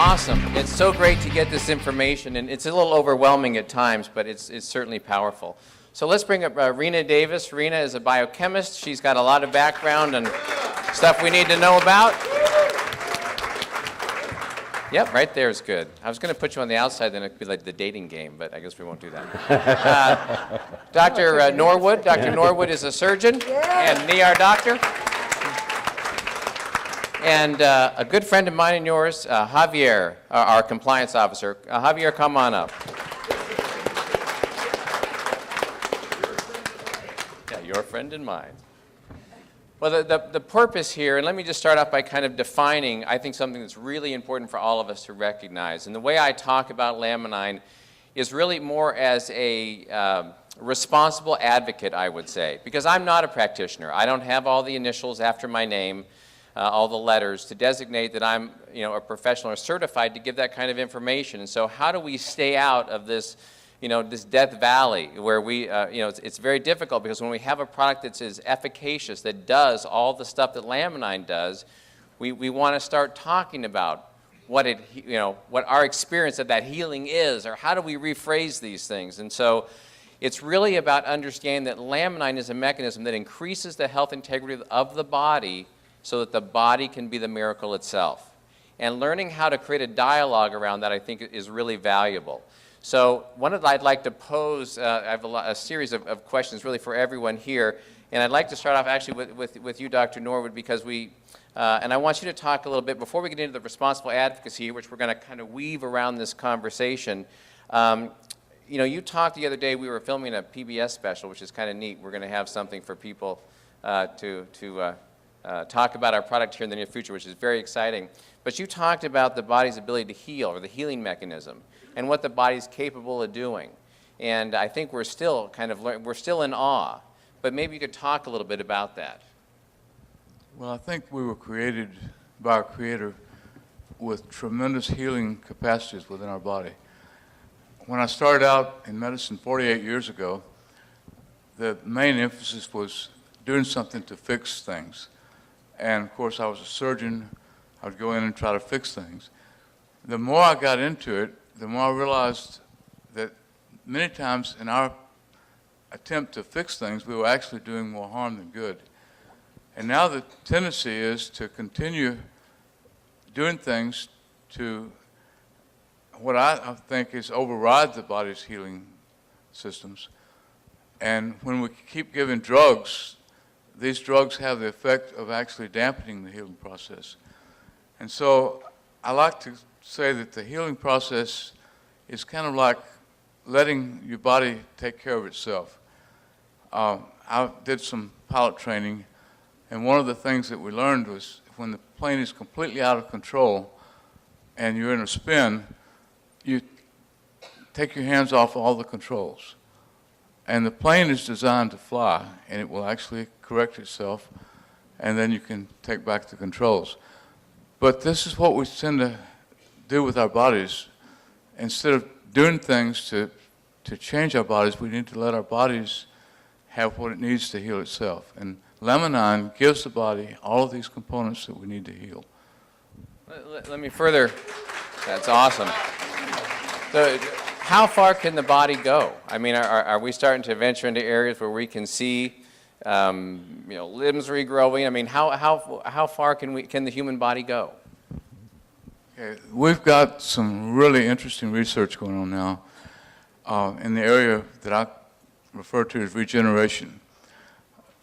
Awesome. It's so great to get this information, and it's a little overwhelming at times, but it's certainly powerful. So let's bring up Rena Davis. Rena is a biochemist. She's got a lot of background and stuff we need to know about. Yep, right there is good. I was going to put you on the outside, then it'd be like the dating game, but I guess we won't do that. Dr. Norwood. Dr. Norwood is a surgeon and an ER doctor. And a good friend of mine and yours, Javier, our compliance officer. Javier, come on up. Yeah, your friend and mine. Well, the purpose here, and let me just start off by kind of defining, I think, something that's really important for all of us to recognize. And the way I talk about Laminine is really more as a responsible advocate, I would say, because I'm not a practitioner. I don't have all the initials after my name, all the letters to designate that I'm, a professional or certified to give that kind of information. And so how do we stay out of this, this death valley where we, it's very difficult, because when we have a product that's as efficacious, that does all the stuff that Laminine does, we want to start talking about what what our experience of that healing is, or how do we rephrase these things. And so it's really about understanding that Laminine is a mechanism that increases the health integrity of the body so that the body can be the miracle itself. And learning how to create a dialogue around that, I think, is really valuable. So one of I'd like to pose, I have a series of questions really for everyone here, and I'd like to start off actually with you, Dr. Norwood, because and I want you to talk a little bit, before we get into the responsible advocacy, which we're going to kind of weave around this conversation. You talked the other day, we were filming a PBS special, which is kind of neat. We're going to have something for people to talk about our product here in the near future, which is very exciting. But you talked about the body's ability to heal, or the healing mechanism, and what the body's capable of doing. And I think we're still we're still in awe. But maybe you could talk a little bit about that. Well, I think we were created by our Creator with tremendous healing capacities within our body. When I started out in medicine 48 years ago, the main emphasis was doing something to fix things. And of course, I was a surgeon. I would go in and try to fix things. The more I got into it, the more I realized that many times in our attempt to fix things, we were actually doing more harm than good. And now the tendency is to continue doing things to what I think is override the body's healing systems. And when we keep giving drugs, these drugs have the effect of actually dampening the healing process. And so I like to say that the healing process is kind of like letting your body take care of itself. I did some pilot training, and one of the things that we learned was when the plane is completely out of control and you're in a spin, you take your hands off all the controls. And the plane is designed to fly, and it will actually correct itself, and then you can take back the controls. But this is what we tend to do with our bodies. Instead of doing things to change our bodies, we need to let our bodies have what it needs to heal itself. And Laminine gives the body all of these components that we need to heal. Let me further, that's awesome. So, how far can the body go? I mean, are we starting to venture into areas where we can see, limbs regrowing? I mean, how far can the human body go? Okay, we've got some really interesting research going on now in the area that I refer to as regeneration.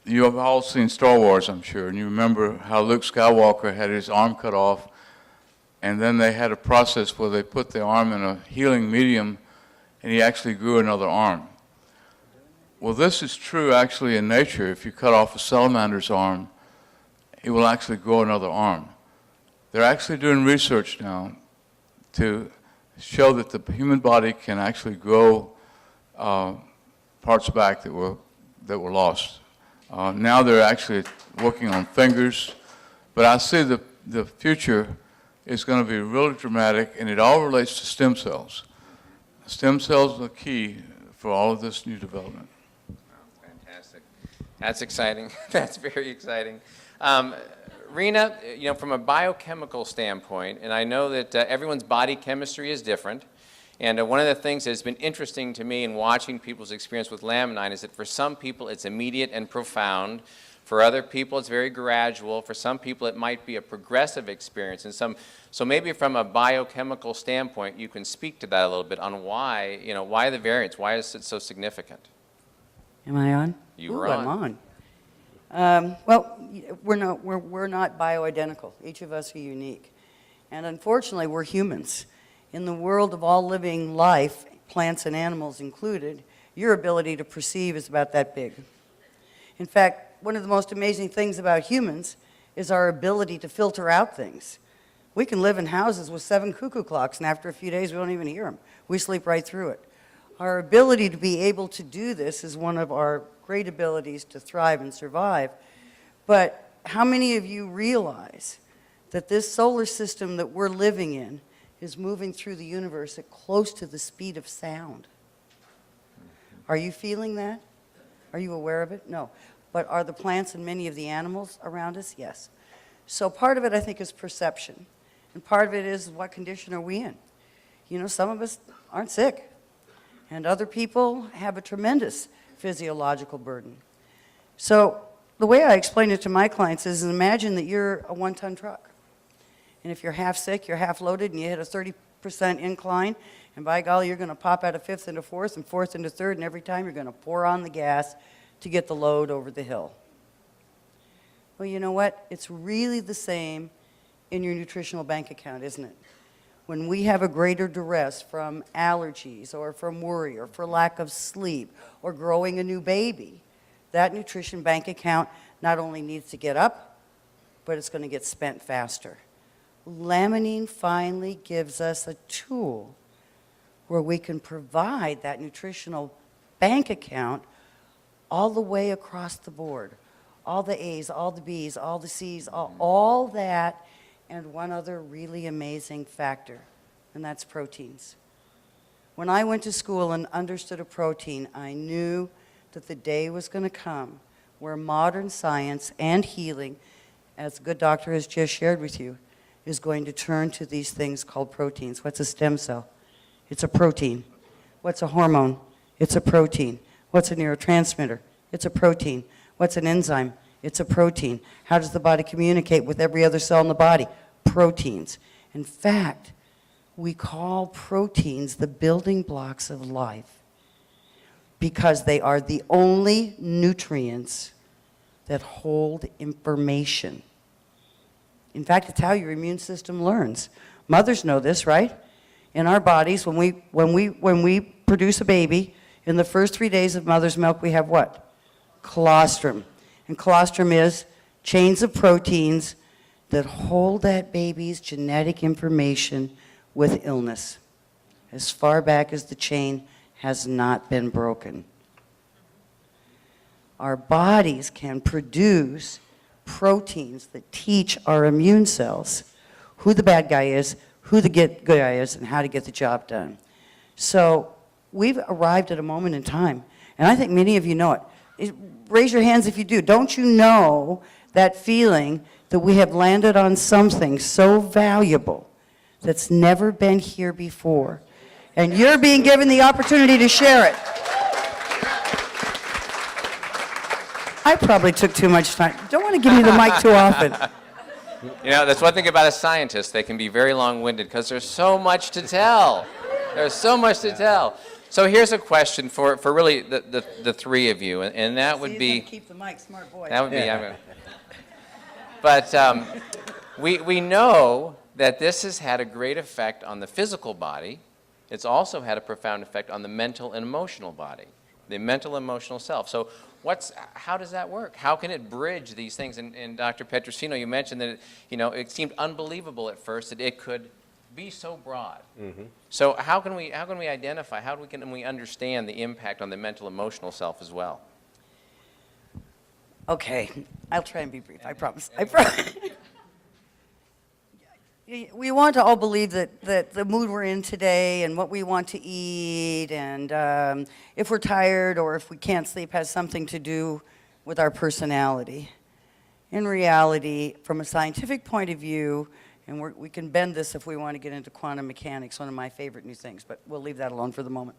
You have all seen Star Wars, I'm sure, and you remember how Luke Skywalker had his arm cut off, and then they had a process where they put the arm in a healing medium, and he actually grew another arm. Well, this is true actually in nature. If you cut off a salamander's arm, it will actually grow another arm. They're actually doing research now to show that the human body can actually grow parts back that were lost. Now they're actually working on fingers, but I see the future is going to be really dramatic, and it all relates to stem cells. Stem cells are the key for all of this new development. Fantastic. That's exciting. That's very exciting. Rena, from a biochemical standpoint, and I know that everyone's body chemistry is different, and one of the things that's been interesting to me in watching people's experience with Laminine is that for some people it's immediate and profound. For other people it's very gradual. For some people it might be a progressive experience. So maybe from a biochemical standpoint you can speak to that a little bit on why, why the variance, why is it so significant? Am I on? You were on. I'm on. Well, we're not bioidentical. Each of us are unique. And unfortunately, we're humans. In the world of all living life, plants and animals included, your ability to perceive is about that big. In fact, one of the most amazing things about humans is our ability to filter out things. We can live in houses with 7 cuckoo clocks, and after a few days, we don't even hear them. We sleep right through it. Our ability to be able to do this is one of our great abilities to thrive and survive. But how many of you realize that this solar system that we're living in is moving through the universe at close to the speed of sound? Are you feeling that? Are you aware of it? No. But are the plants and many of the animals around us? Yes. So part of it, I think, is perception. And part of it is what condition are we in? Some of us aren't sick. And other people have a tremendous physiological burden. So the way I explain it to my clients is imagine that you're a 1-ton truck. And if you're half sick, you're half loaded, and you hit a 30% incline, and by golly, you're going to pop out of 5th into 4th and 4th into 3rd, and every time you're going to pour on the gas to get the load over the hill. Well, you know what? It's really the same in your nutritional bank account, isn't it? When we have a greater duress from allergies or from worry or for lack of sleep or growing a new baby, that nutrition bank account not only needs to get up, but it's going to get spent faster. Laminine finally gives us a tool where we can provide that nutritional bank account all the way across the board. All the A's, all the B's, all the C's, all that, and one other really amazing factor, and that's proteins. When I went to school and understood a protein, I knew that the day was going to come where modern science and healing, as a good doctor has just shared with you, is going to turn to these things called proteins. What's a stem cell? It's a protein. What's a hormone? It's a protein. What's a neurotransmitter? It's a protein. What's an enzyme? It's a protein. How does the body communicate with every other cell in the body? Proteins. In fact, we call proteins the building blocks of life because they are the only nutrients that hold information. In fact, it's how your immune system learns. Mothers know this, right? In our bodies, when we produce a baby, in the first 3 days of mother's milk, we have what? Colostrum. And colostrum is chains of proteins that hold that baby's genetic information with illness, as far back as the chain has not been broken. Our bodies can produce proteins that teach our immune cells who the bad guy is, who the good guy is, and how to get the job done. So we've arrived at a moment in time, and I think many of you know it. Raise your hands if you do. Don't you know that feeling that we have landed on something so valuable that's never been here before? And you're being given the opportunity to share it. I probably took too much time. Don't want to give me the mic too often. That's one thing about a scientist. They can be very long-winded because there's so much to tell. There's so much to tell. So here's a question for really the three of you, and that would be... Keep the mic, smart boy. That would be... But we know that this has had a great effect on the physical body. It's also had a profound effect on the mental and emotional body, the mental and emotional self. So how does that work? How can it bridge these things? And Dr. Petrosino, you mentioned that it seemed unbelievable at first that it could be so broad. Mm-hmm. So how can we identify? Can we understand the impact on the mental emotional self as well? Okay, I'll try and be brief. I promise. We want to all believe that the mood we're in today and what we want to eat and if we're tired or if we can't sleep has something to do with our personality. in reality, from a scientific point of view, and we can bend this if we want to get into quantum mechanics, one of my favorite new things, but we'll leave that alone for the moment.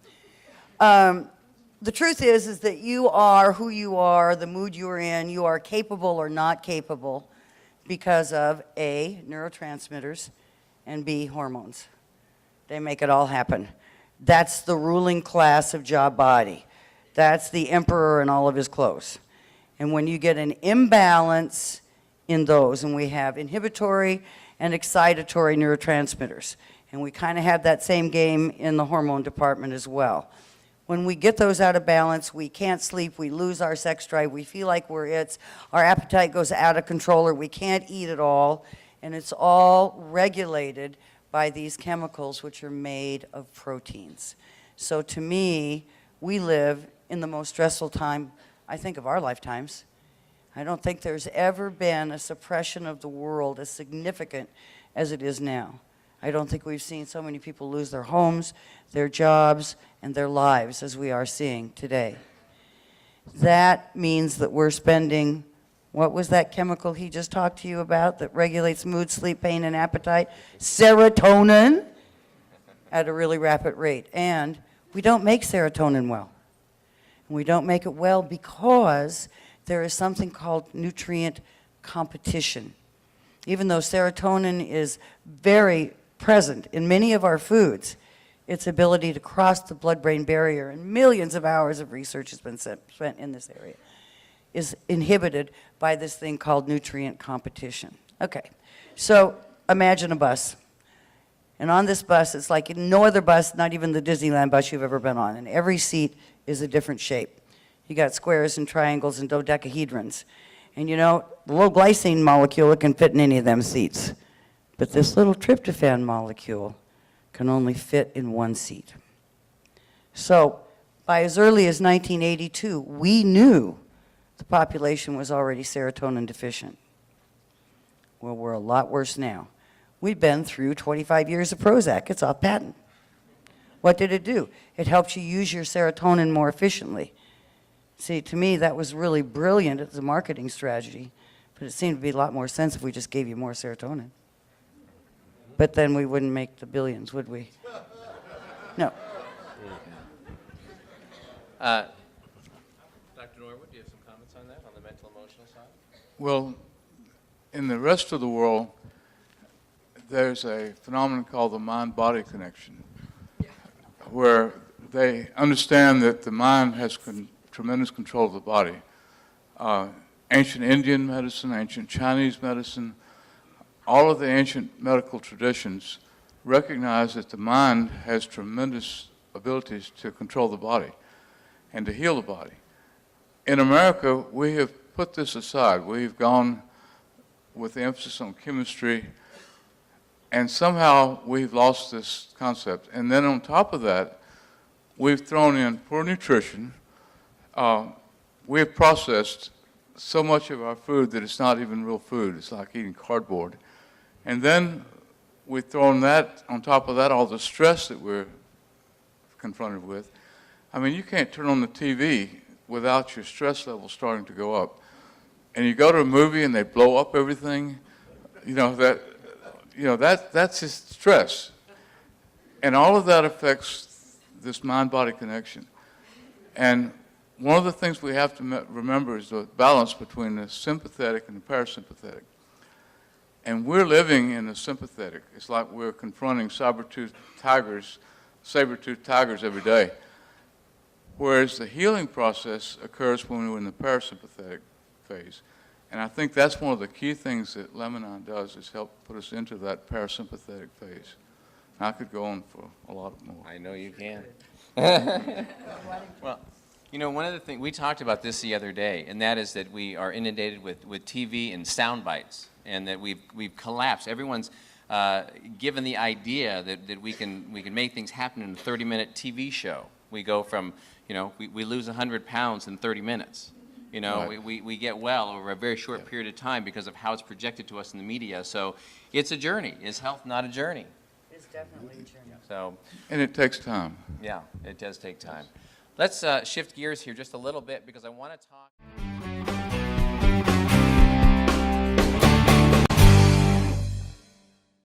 The truth is that you are who you are, the mood you're in, you are capable or not capable because of A, neurotransmitters, and B, hormones. They make it all happen. That's the ruling class of job body. That's the emperor in all of his clothes. And when you get an imbalance in those, and we have inhibitory and excitatory neurotransmitters, and we kind of have that same game in the hormone department as well. When we get those out of balance, we can't sleep, we lose our sex drive, we feel like our appetite goes out of control, or we can't eat at all, and it's all regulated by these chemicals which are made of proteins. So to me, we live in the most stressful time, I think, of our lifetimes. I don't think there's ever been a suppression of the world as significant as it is now. I don't think we've seen so many people lose their homes, their jobs, and their lives as we are seeing today. That means that we're spending, what was that chemical he just talked to you about that regulates mood, sleep, pain, and appetite? Serotonin, at a really rapid rate. And we don't make serotonin well. And we don't make it well because there is something called nutrient competition. Even though serotonin is very present in many of our foods, its ability to cross the blood-brain barrier, and millions of hours of research has been spent in this area, is inhibited by this thing called nutrient competition. Okay, so imagine a bus. And on this bus, it's like no other bus, not even the Disneyland bus you've ever been on, and every seat is a different shape. You got squares and triangles and dodecahedrons. And you know, the low glycine molecule, it can fit in any of them seats. But this little tryptophan molecule can only fit in one seat. So by as early as 1982, we knew the population was already serotonin deficient. Well, we're a lot worse now. We've been through 25 years of Prozac. It's off patent. What did it do? It helps you use your serotonin more efficiently. See, to me, that was really brilliant as a marketing strategy, but it seemed to be a lot more sense if we just gave you more serotonin. But then we wouldn't make the billions, would we? No. Dr. Norwood, do you have some comments on that, on the mental emotional side? Well, in the rest of the world, there's a phenomenon called the mind-body connection, where they understand that the mind has tremendous control of the body. Ancient Indian medicine, ancient Chinese medicine, all of the ancient medical traditions recognize that the mind has tremendous abilities to control the body and to heal the body. In America, we have put this aside. We've gone with the emphasis on chemistry, and somehow we've lost this concept. And then on top of that, we've thrown in poor nutrition. We've processed so much of our food that it's not even real food. It's like eating cardboard. And then we've thrown that, on top of that, all the stress that we're confronted with. I mean, you can't turn on the TV without your stress level starting to go up. And you go to a movie and they blow up everything, that's just stress. And all of that affects this mind-body connection. And one of the things we have to remember is the balance between the sympathetic and the parasympathetic. And we're living in the sympathetic. It's like we're confronting saber-toothed tigers every day. Whereas the healing process occurs when we're in the parasympathetic phase. And I think that's one of the key things that Laminine does, is help put us into that parasympathetic phase. And I could go on for a lot more. I know you can. Well, one of the things, we talked about this the other day, and that is that we are inundated with TV and sound bites, and that we've collapsed. Everyone's given the idea that we can make things happen in a 30-minute TV show. We go from, we lose 100 pounds in 30 minutes. Right. We get well over a very short period of time because of how it's projected to us in the media. So it's a journey. Is health not a journey? It's definitely a journey. So, And it takes time. yeah, it does take time. Let's shift gears here just a little bit because I want to talk.